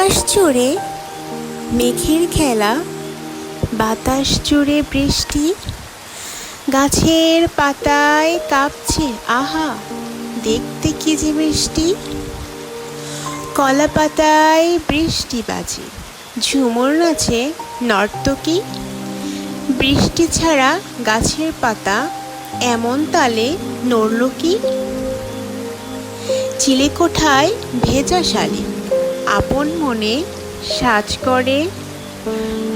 আকাশ জুড়ে মেঘের খেলা, বাতাস জুড়ে বৃষ্টি, গাছের পাতায় কাঁপছে আহা দেখতে কি যে মিষ্টি। কলা পাতায় বৃষ্টি বাজে, ঝুমুর নাচে নর্তকী। বৃষ্টি ছাড়া গাছের পাতা এমন তালে নড়ল কি। চিলেকোঠায় ভেজা শালিক আপন মনে সাজ করে,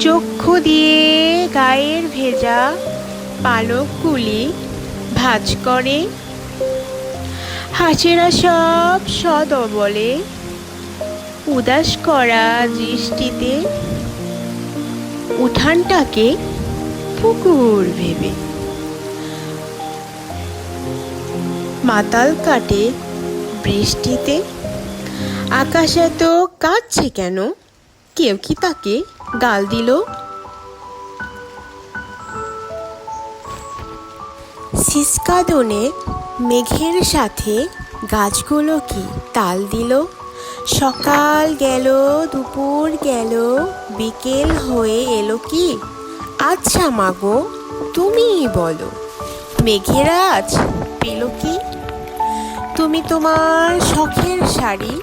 চক্ষু দিয়ে গায়ের ভেজা পালকগুলি ভাঁজ করে। হাঁসেরা সব সদবলে উদাস করা দৃষ্টিতে উঠানটাকে পুকুর ভেবে। মাতাল কাটে বৃষ্টিতে, আকাশ এত কাঁদছে কেন, কেউ কি তাকে গাল দিল। সিসকাদনে মেঘের সাথে গাছগুলো কি তাল দিল। সকাল গেল, দুপুর গেল, বিকেল হয়ে এলো কি। আচ্ছা মাগো তুমিই বলো, মেঘেরা আজ পেল কি। তুমি তোমার শখের শাড়ি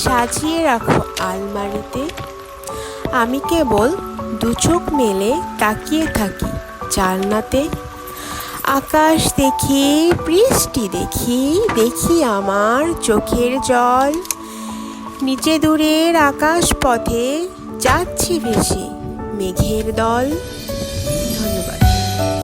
সাজিয়ে রাখো আলমারিতে, আমি কেবল দু চোখ মেলে তাকিয়ে থাকি জানলাতে। আকাশ দেখি, বৃষ্টি দেখি, দেখি আমার চোখের জল। নিচে দূরের আকাশ পথে যাচ্ছে ভেসে মেঘের দল।